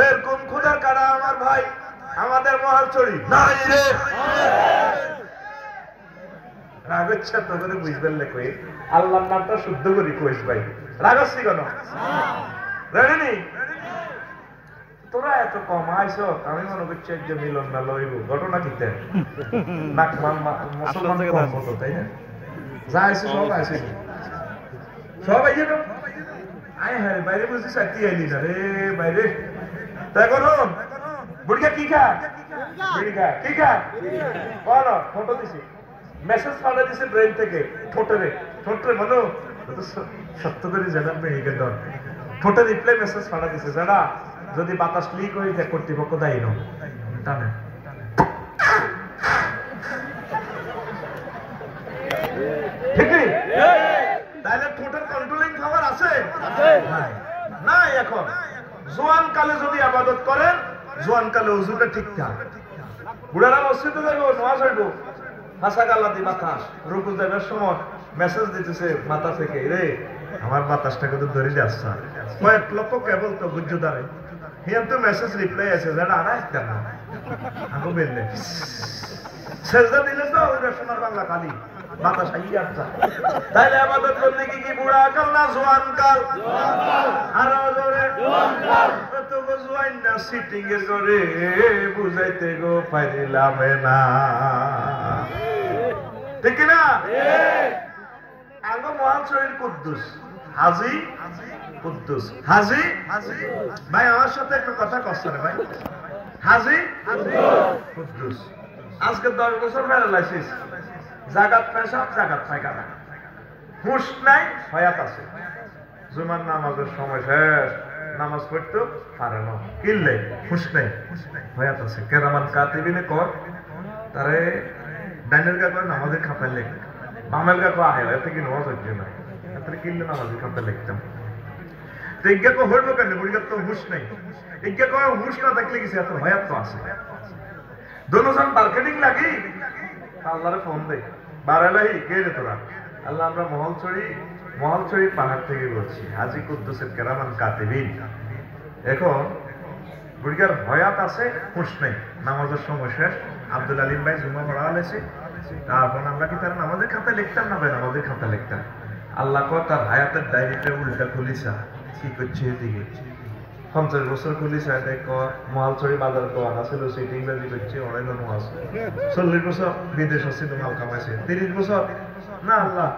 এরকম খোদার কাটা আমার ভাই আমাদের মহালছড়ি নাই রে রাগ হচ্ছে তো করে বুঝবেন না কই আল্লাহর নামটা শুদ্ধ করি কইস ভাই রাগ হচ্ছে কেন রেডি নি তোরা এত কম আইছো আমি মনে করছি যে মিলন মেলা হইব ঘটনা কিতে নাক মান মুসলমান কম হতো তাই না যা আইছে সব আইছে সব আইছে তো আয় হ্যাঁ বাইরে বুঝি সাথী আইলি না রে বাইরে তাই করো বুড়িয়া কি খা বুড়িয়া কি খা বলো ফটো দিছি মেসেজ পাঠা দিছে ব্রেন থেকে ঠোঁটে মনো সত্য করে জানান না এই গেল ঠোঁটে রিপ্লাই মেসেজ পাঠা দিছে জানা যদি বাতাস লিক হয়ে যায় কর্তৃপক্ষ দায়ী নয় টানে ঠিক তাহলে ঠোঁটের কন্ট্রোলিং খাবার আছে নাই এখন জোয়ান কালে যদি আবাদত করেন জোয়ান কালে ওজুটা ঠিকঠাক বুড়ারা মসজিদে যাইবো নামাজ হইবো হাসা গাল্লা দি বাতাস রুকু যাবার সময় মেসেজ দিতেছে মাথা থেকে রে আমার বাতাসটাকে তো ধরে যাচ্ছে কয়েক লক্ষ কেবল তো বুঝছো দাঁড়ে হিয়ার তো মেসেজ রিপ্লাই আছে যেটা আনা একটা না আগো বেললে সেজদা দিলে তো ওই সোনার বাংলা কালি বাতাস আইয়া আসছে তাইলে আমাদের বলতে কি বুড়া কাল না জোয়ান কাল আরো জোরে জোয়ান কাল তো গো জোয়ান না সিটিং এর করে বুঝাইতে গো পাইলাম না ঠিক না আগো মহাশয়ের কুদ্দুস হাজি কুদ্দুস হাজি ভাই আমার সাথে একটা কথা কষ্ট রে ভাই হাজি কুদ্দুস আজকে 10 বছর প্যারালাইসিস জাগাত পেশাব জাগাত পায়খানা হুশ নাই হয়াত আছে জুমার নামাজের সময় শেষ নামাজ পড়তে পারে না কিনলে হুশ নাই হয়াত আছে কেরামান কাতিবিনে কর তারে ডাইনের গা করে নামাজের খাতায় লেখ বামের গা করে আহে এতে কি নামাজ হচ্ছে না তাহলে কিনলে নামাজের খাতায় লিখতাম তো ইজ্ঞা কো হইল কেন বুড়িগার তো হুশ নাই ইজ্ঞা কো হুশ না থাকলে কিছু এত হয়াত তো আছে দোনোজন মার্কেটিং লাগি আল্লাহরে ফোন দে বারালাহি কে রে তোরা আল্লাহ আমরা মহলছড়ি পাহাড় থেকে বলছি হাজি কুদ্দুসের কেরামান কাতিবিন এখন বুড়িগার হয়াত আছে হুশ নেই নামাজের সময় শেষ আব্দুল আলিম ভাই জুমা পড়া হলেছে তারপর আমরা কি তার নামাজের খাতায় লিখতাম না ভাই নামাজের খাতায় লিখতাম আল্লাহ কর তার হায়াতের ডায়েরিটা উল্টা খুলিছা কি করছে এদিকে 50 বছর খুলিছা দেখ মহালছড়ি বাজার তো আনা ছিল সিটিং বাজি করছে অনেক মানুষ আছে 40 বছর বিদেশ আছে মাল কামাইছে 30 বছর না আল্লাহ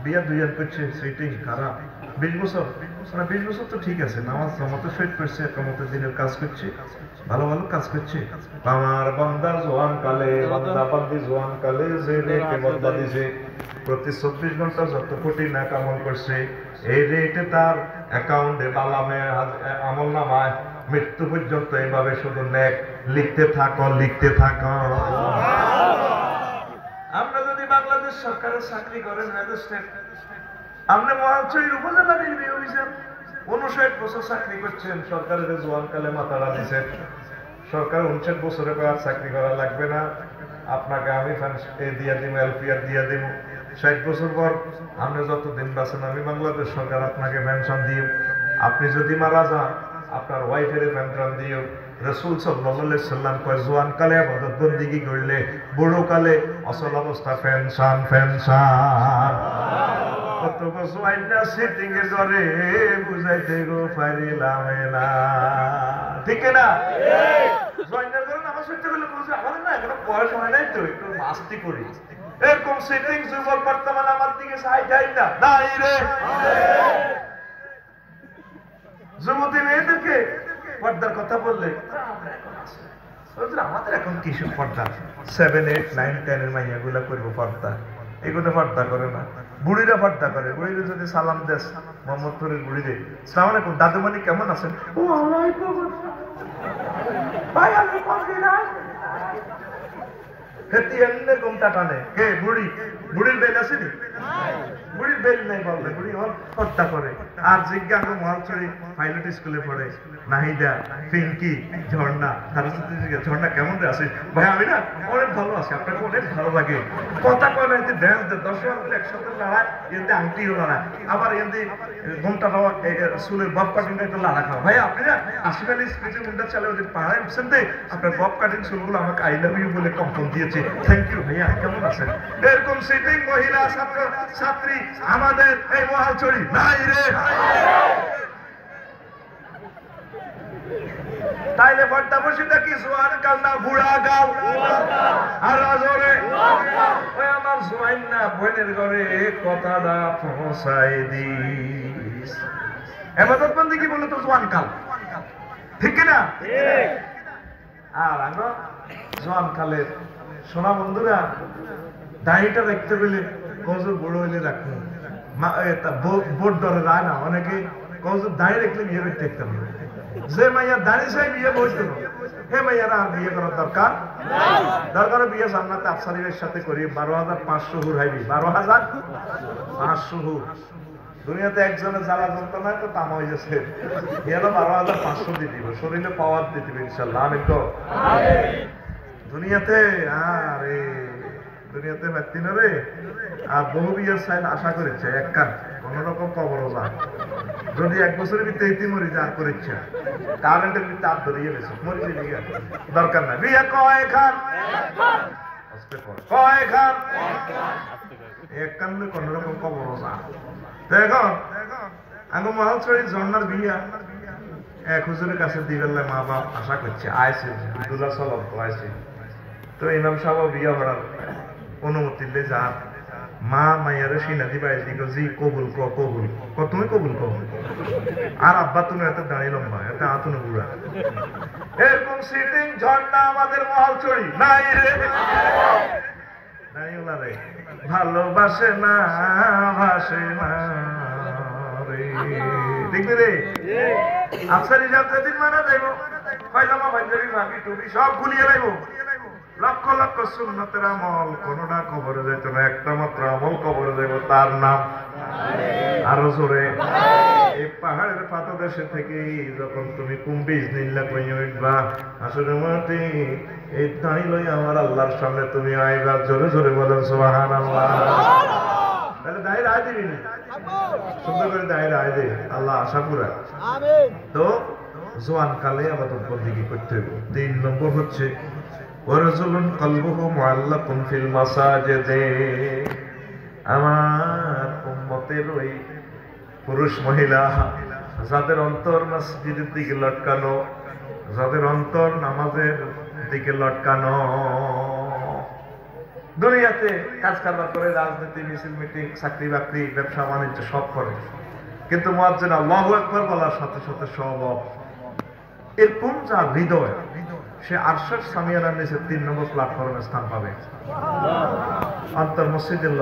বিয়া দুইয়ার করছে সিটিং খারাপ 20 বছর না 20 বছর তো ঠিক আছে নামাজ জমাতে শহীদ করছে কমতে দিনের কাজ করছে ভালো ভালো কাজ করছে আমার বান্দার জোয়ান কালে বান্দা বান্দি জোয়ান কালে যে রেটে বদলা দিছে প্রতি 24 ঘন্টা যত কোটি না আমল করছে এই রেটে তার অ্যাকাউন্টে বালামে আমল নামায় মৃত্যু পর্যন্ত এইভাবে শুধু নেক লিখতে থাকো আমরা যদি বাংলাদেশ সরকারের চাকরি করেন ম্যাজিস্ট্রেট আপনি মহালছড়ির উপজেলা নির্বাহী অফিসার 59 বছর চাকরি করছেন সরকারের জোয়ান কালে মাথাটা দিচ্ছেন সরকার 59 বছরের পর চাকরি করা লাগবে না আপনাকে আমি দিয়ে দিব এলপিআর দিয়ে দিব 60 বছর পর আপনি যতদিন বাঁচেন আমি বাংলাদেশ সরকার আপনাকে পেনশন দিও আপনি যদি মারা যান আপনার ওয়াইফের পেনশন দিও রাসূল সাল্লাল্লাহু আলাইহি সাল্লাম কয় জোয়ান কালে ইবাদত বন্দেগী করলে বুড়ো কালে অচল অবস্থা পেনশন কত বছর আইনা সিটিং এর ধরে বুঝাইতে গো পারিলাম না ঠিক না জয়েন্টার করে নামাজ পড়তে গেলে বুঝে আমাদের না এখন বয়স হয় নাই তো একটু মাস্তি করি এরকম সিটিং যুবক বর্তমানে আমার দিকে চাই যায় না নাই রে যুবতী মেয়েদেরকে পর্দার কথা বললে আমাদের এখন কিশোর পর্দা 7, 8, 9, 10 এর মাইয়া গুলা করবো পর্দা এগুলো পর্দা করে না বুড়িরা পর্দা করে বুড়িরা যদি সালাম দেশ মোহাম্মদপুরের বুড়িরে সালাম আলাইকুম দাদুমণি কেমন আছেন ভাই আমি হেতি এমনি ঘুমটা টানে কে বুড়ির বেল আসেনি বুড়ির বেল নাই বলতে বুড়ি হত্যা করে। আর জিজ্ঞাসা মহালছড়ি পাইলট স্কুলে পড়ে নাহিদা, পিঙ্কি, ঝর্ণা, সরস্বতী ঝর্ণা কেমন আছে ভাই? আমি না অনেক ভালো আছি, আপনাকে অনেক ভালো লাগে। কথা কয় না, এতে ড্যান্স দেয়, 10 জন একসাথে লড়ায়, এতে আংটিও লড়ায়, আবার এতে ঘুমটা দেওয়া, চুলের বব কাটিংটা একটু লাড়া খাওয়া। ভাই আপনি না আশিকালি স্পিচের মুন্ডা চালে ওদের পাড়ায় উঠছেন দে, আপনার বব কাটিং চুলগুলো আমাকে আই লাভ ইউ বলে কম্পন দিয়েছে। থ্যাংক ইউ ভাইয়া, কেমন আছেন? এরকম সিটিং মহিলা ছাত্র ছাত্রী আমাদের এই মহালছড়ি নাই রে। তাইলে বড্ডা বসিটা কি জোয়ান কাল না বুড়া গাও? আর রাজরে ওই আমার জোয়াইন না বোনের ঘরে কথাটা পৌঁছাই দিস। এবাদত বন্দি কি বললো তো জোয়ান কাল, ঠিক কিনা? আর আগে জোয়ান কালের সোনা বন্ধুরা দাড়িটা দেখতে পেলে কজর বড় হইলে রাখুন, বোট ধরে রায় না অনেকে কজর দাড়ি রাখলে বিয়ে করতে দেখতে হবে। যে মাইয়া দাড়ি চাই বিয়ে বসতে হে মাইয়ারা আর বিয়ে করার দরকার দরকার বিয়ে জান্নাতে আফসারিদের সাথে করি। 12,500 হুর হাইবি, 12,500 হুর। দুনিয়াতে একজনের জ্বালা যন্ত্রণা তো তামা হয়ে যাচ্ছে, এলো 12,500 দিয়ে দিব, শরীরে পাওয়ার দিয়ে দিবে ইনশাল্লাহ। আমি তো দুনিয়াতে আরে দুনিয়াতে ব্যক্তি না রে। আর বহু বিয়ের সাইন আশা করেছে এক কান কোন রকম কবর যায়, যদি 1 বছরের ভিতরে ইতি মরি যা করেছে কারেন্টের ভিতরে হাত ধরিয়ে গেছে মরি দিকে দরকার নাই। বিয়ে কয় খান কয় খান এক কান কোন রকম কবর যা। দেখো আগে মহালছড়ি ঝর্ণার বিয়া এক হুজুরের কাছে দিবেল্লা মা বাপ আশা করছে আইসে দুলা চলব আইসে। তো ইমাম সাহেব বিয়া করার অনুমতি দিলে যা মা মাইয়ারে সিনা দিবা দিকে জি কবুল কবুল তুমি কবুল কো। আর আব্বা তুমি এত দাঁড়িয়ে লম্বা এত আতুন বুড়া। এরকম সিটিং ঝর্ণা আমাদের মহালছড়ি নাই রে। দাঁড়িয়ে রে ভালোবাসে না ভাসে না রে, দেখবি রে আফসারি যাত্রাদিন মানা যাইব, পায়জামা পাঞ্জাবি ভাবি টুপি সব গুলিয়ে লাইব, লক্ষ লক্ষ সুন্নতের আমল কোনটা কবরে যাইত না, একটা মাত্র আমল কবরে যাইব, তার নাম আরো জোরে। এই পাহাড়ের পাদদেশে থেকে যখন তুমি কুম্ভিজ নীলা কইয়া উঠবা আসলে মাটি এই দাঁড়ি লই আমার আল্লাহর সামনে তুমি আইবা, জোরে জোরে বলেন সুবহানাল্লাহ। তাহলে দাঁড়িয়ে রায় দিবি না, সুন্দর করে দাঁড়িয়ে রায় দে, আল্লাহ আশা পুরা। তো জোয়ান কালে আবাদত বন্দেগী করতে হবে। 3 নম্বর হচ্ছে ওয়ারাজুলুন কলবুহু মুআল্লাকুন ফিল মাসাজিদে। আমার উম্মতের ওই পুরুষ মহিলা যাদের অন্তর মসজিদের দিকে লটকানো, যাদের অন্তর নামাজের দিকে লটকানো, দুনিয়াতে কাজ কারবার করে রাজনীতি মিছিল মিটিং চাকরি বাকরি ব্যবসা বাণিজ্য সব করে, কিন্তু মুয়াজ্জিন আল্লাহু আকবার বলার সাথে সাথে সব এরকম যার হৃদয় সে আরশের সামিয়ানার নিচে 3 নম্বর প্ল্যাটফর্মে স্থান পাবে। অন্তর মসজিদের